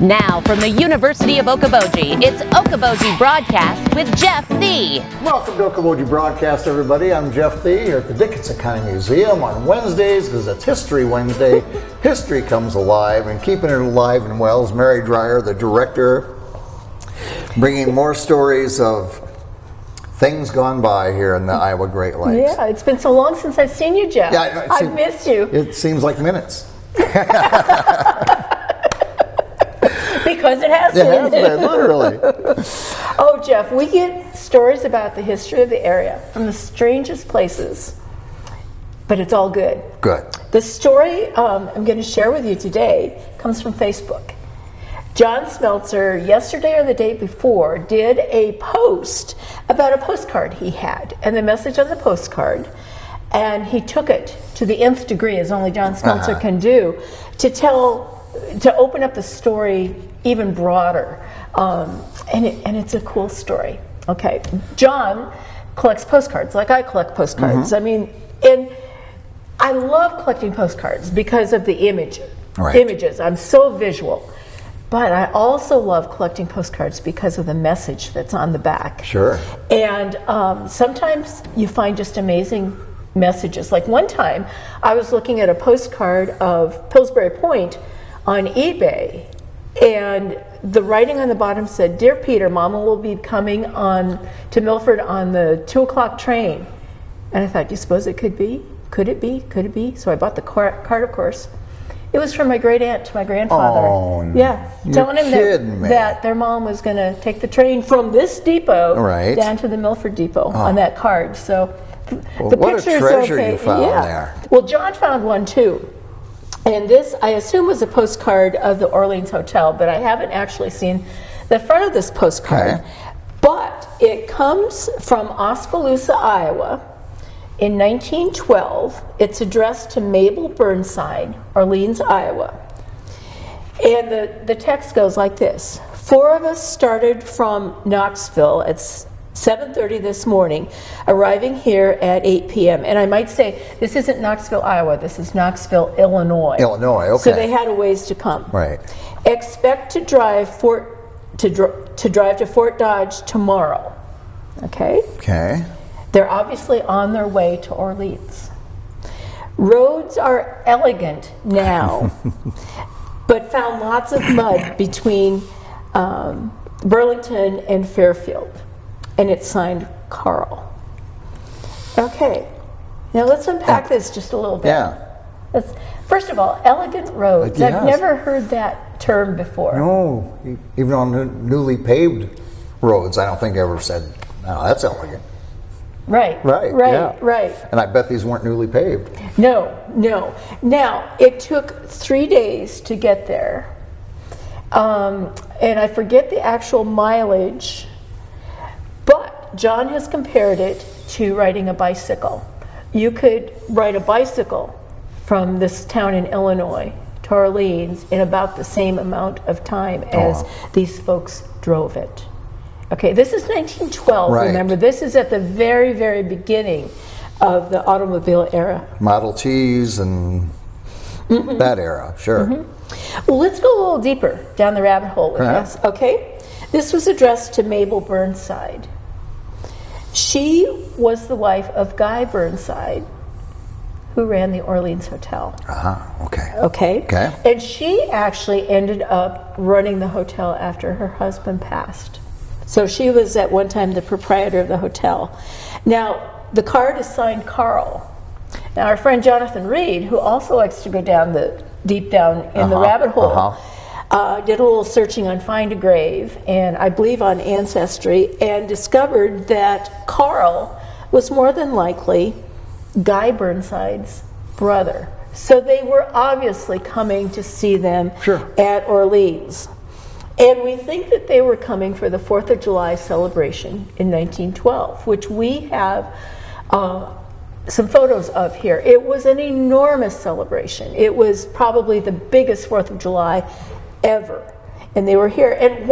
Now, from the University of Okoboji, it's Okoboji Broadcast with Jeff Thee. Welcome to Okoboji Broadcast, everybody. I'm Jeff Thee here at the Dickinson County Museum on Wednesdays because it's History Wednesday. History comes alive, and keeping it alive and well is Mary Dreier, the director, bringing more stories of things gone by here in the Iowa Great Lakes. Yeah, it's been so long since I've seen you, Jeff. Yeah, I've missed you. It seems like minutes. Because it has It been. has been, literally. Oh, Jeff, we get stories about the history of the area from the strangest places, but it's all good. Good. The story I'm going to share with you today comes from Facebook. John Smeltzer, yesterday or the day before, did a post about a postcard he had, and the message on the postcard, and he took it to the nth degree, as only John Smeltzer can do, to open up the story even broader, and it's a cool story. Okay, John collects postcards like I collect postcards. I mean, and I love collecting postcards because of the images. I'm so visual. But I also love collecting postcards because of the message that's on the back. Sure. And sometimes you find just amazing messages. Like one time, I was looking at a postcard of Pillsbury Point on eBay, and the writing on the bottom said, "Dear Peter, Mama will be coming on to Milford on the 2 o'clock train." And I thought, do you suppose it could be? Could it be? Could it be? So I bought the card, of course. It was from my great aunt to my grandfather. Oh, yeah, telling him that their mom was going to take the train from this depot down to the Milford depot on that card. So well, the what picture a treasure okay. you found there. Well, John found one too. And this, I assume, was a postcard of the Orleans Hotel, but I haven't actually seen the front of this postcard. Okay. But it comes from Oskaloosa, Iowa. In 1912, it's addressed to Mabel Burnside, Orleans, Iowa. And the text goes like this. 4 of us started from Knoxville at 7:30 this morning, arriving here at 8 p.m. And I might say, this isn't Knoxville, Iowa, this is Knoxville, Illinois. Illinois, okay. So they had a ways to come. Right. Expect to drive to Fort Dodge tomorrow. Okay? Okay. They're obviously on their way to Orleans. Roads are elegant now, but found lots of mud between Burlington and Fairfield. And it's signed Carl. Okay, now let's unpack this just a little bit. Yeah. First of all, elegant roads. Yes. I've never heard that term before. No, even on newly paved roads, I don't think I ever said, no, that's elegant. Right. And I bet these weren't newly paved. No. Now, it took 3 days to get there. And I forget the actual mileage, but John has compared it to riding a bicycle. You could ride a bicycle from this town in Illinois to Orleans in about the same amount of time as these folks drove it. Okay, this is 1912, remember. This is at the very, very beginning of the automobile era. Model Ts and that era, sure. Well, let's go a little deeper down the rabbit hole with this, okay? This was addressed to Mabel Burnside. She was the wife of Guy Burnside, who ran the Orleans Hotel. Okay? And she actually ended up running the hotel after her husband passed. So she was at one time the proprietor of the hotel. Now, the card is signed Carl. Now, our friend Jonathan Reed, who also likes to go deep down in the rabbit hole, did a little searching on Find a Grave, and I believe on Ancestry, and discovered that Carl was more than likely Guy Burnside's brother. So they were obviously coming to see them at Orleans. And we think that they were coming for the 4th of July celebration in 1912, which we have some photos of here. It was an enormous celebration. It was probably the biggest 4th of July ever. And they were here. And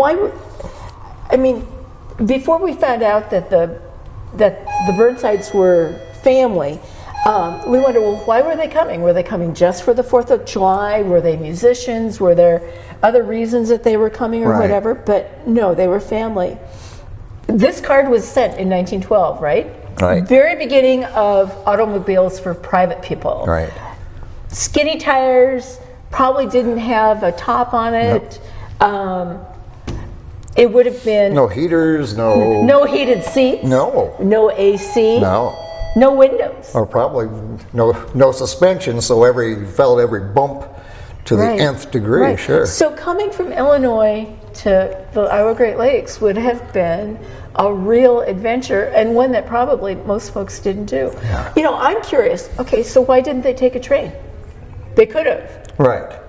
before we found out that the Burnsides were family, We wonder, well, why were they coming? Were they coming just for the 4th of July? Were they musicians? Were there other reasons that they were coming or whatever? But no, they were family. This card was sent in 1912, right? Right. Very beginning of automobiles for private people. Right. Skinny tires, probably didn't have a top on it. It would have been... No heaters, no... No heated seats. No. No AC. No. No windows. Or probably no suspension, so you felt every bump to the nth degree, Right. sure. So coming from Illinois to the Iowa Great Lakes would have been a real adventure, and one that probably most folks didn't do. Yeah. You know, I'm curious, okay, so why didn't they take a train? They could have. Right.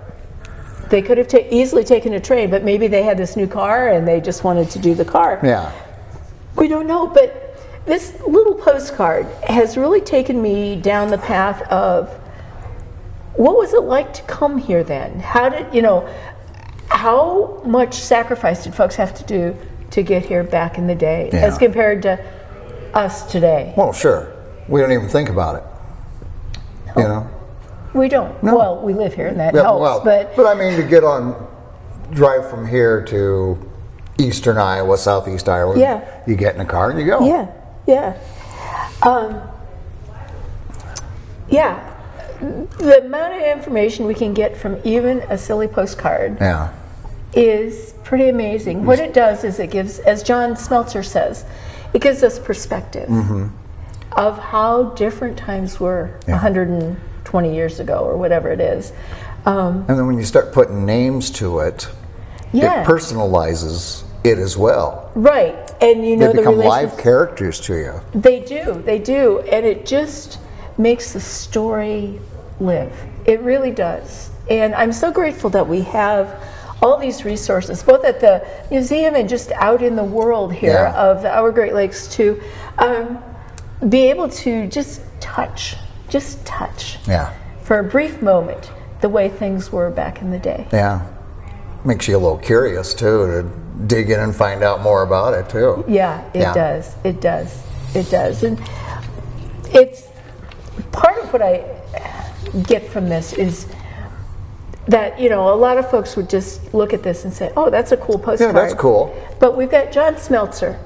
They could have easily taken a train, but maybe they had this new car and they just wanted to do the car. Yeah. We don't know, but this little postcard has really taken me down the path of what was it like to come here then? How much sacrifice did folks have to do to get here back in the day as compared to us today? Well, sure. We don't even think about it. No. You know? We don't. No. Well, we live here and that Yeah, helps, well, but I mean, to drive from here to eastern Iowa, southeast Iowa, you get in a car and you go. Yeah. The amount of information we can get from even a silly postcard is pretty amazing. What it does is it gives, as John Smeltzer says, it gives us perspective of how different times were 120 years ago or whatever it is. And then when you start putting names to it, it personalizes it as well. Right. And they become live characters to you. They do. And it just makes the story live. It really does. And I'm so grateful that we have all these resources, both at the museum and just out in the world here of the Iowa Great Lakes, to be able to just touch for a brief moment the way things were back in the day. Yeah. Makes you a little curious too, to dig in and find out more about it too. Yeah, it does. It does. And it's part of what I get from this is that, a lot of folks would just look at this and say, oh, that's a cool postcard. Yeah, that's cool. But we've got John Smeltzer,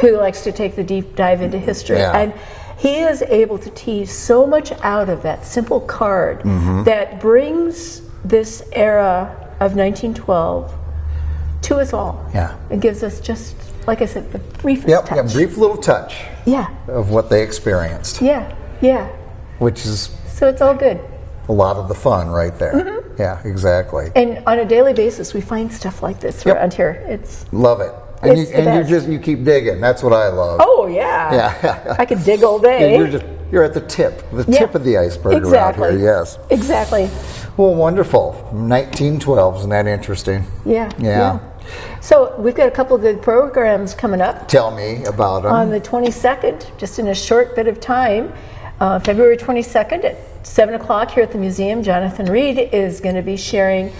who likes to take the deep dive into history. Yeah. And he is able to tease so much out of that simple card that brings this era of 1912 to us all. Yeah. It gives us just, like I said, the briefest touch. A brief little touch of what they experienced. Yeah. Which is... So it's all good. A lot of the fun right there. Yeah, exactly. And on a daily basis, we find stuff like this around here. Love it. And you keep digging. That's what I love. Oh yeah. I could dig all day. You're at the tip of the iceberg around here. Yes. Exactly. Well, wonderful. 1912, isn't that interesting? Yeah. So we've got a couple of good programs coming up. Tell me about them. On the 22nd, just in a short bit of time, February 22nd at 7 o'clock here at the museum, Jonathan Reed is going to be sharing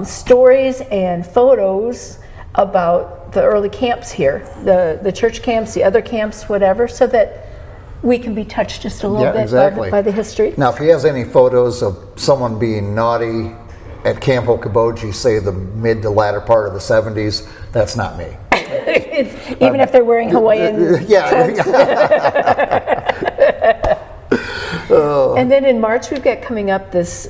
stories and photos about the early camps here, the church camps, the other camps, whatever, so that we can be touched just a little bit by the history. Now, if he has any photos of someone being naughty at Camp Okoboji, say the mid to latter part of the 70s, that's not me. Even if they're wearing Hawaiian shirts. And then in March, we've got coming up this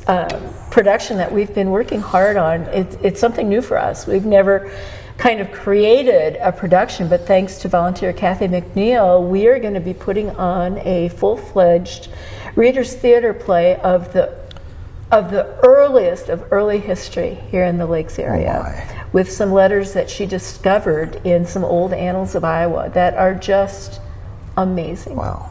production that we've been working hard on. It's something new for us. We've never kind of created a production, but thanks to volunteer Kathy McNeil, we are going to be putting on a full-fledged Reader's Theater play of the earliest of early history here in the Lakes area, with some letters that she discovered in some old annals of Iowa that are just amazing. Wow.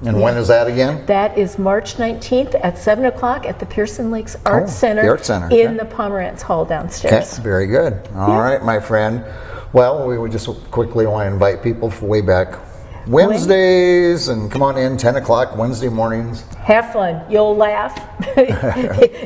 And when is that again? That is March 19th at 7 o'clock at the Pearson Lakes Arts Center, the Art Center in the Pomerantz Hall downstairs. Okay, very good. All right, my friend. Well, we would just quickly want to invite people for way back Wednesdays, and come on in, 10 o'clock Wednesday mornings. Have fun. You'll laugh.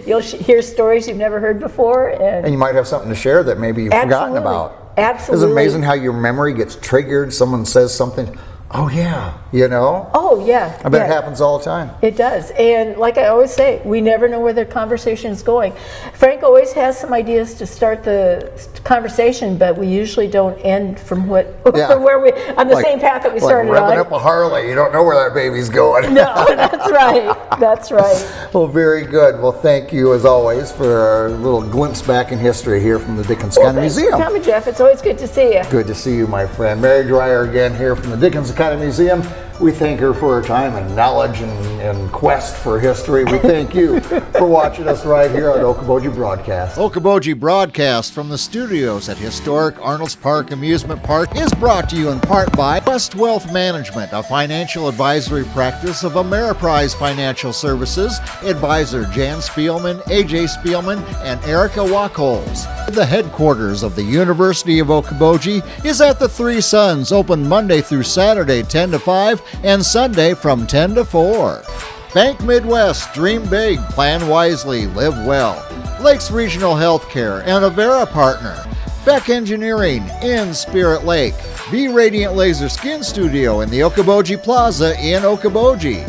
You'll hear stories you've never heard before. And you might have something to share that maybe you've forgotten about. Absolutely. It's amazing how your memory gets triggered. Someone says something, oh yeah, you know? Oh, yeah. I bet yeah. it happens all the time. It does. And like I always say, we never know where the conversation is going. Frank always has some ideas to start the conversation, but we usually don't end from from where we on the same path that we started like revving on. up a Harley. You don't know where that baby's going. No, that's right. That's right. Well, very good. Well, thank you as always for a little glimpse back in history here from the Dickinson County Thanks Museum. for coming, Jeff. It's always good to see you. Good to see you, my friend. Mary Dreier again here from the Dickinson County Museum. We thank her for her time and knowledge and quest for history. We thank you for watching us right here on Okoboji Broadcast. Okoboji Broadcast from the studios at historic Arnold's Park Amusement Park is brought to you in part by West Wealth Management, a financial advisory practice of Ameriprise Financial Services. Advisor Jan Spielman, AJ Spielman, and Erica Wachholz. The headquarters of the University of Okoboji is at the Three Sons, open Monday through Saturday 10 to 5 and Sunday from 10 to 4. Bank Midwest, dream big, plan wisely, live well. Lakes Regional Healthcare and Avera Partner. Beck Engineering in Spirit Lake. Be Radiant Laser Skin Studio in the Okoboji Plaza in Okoboji.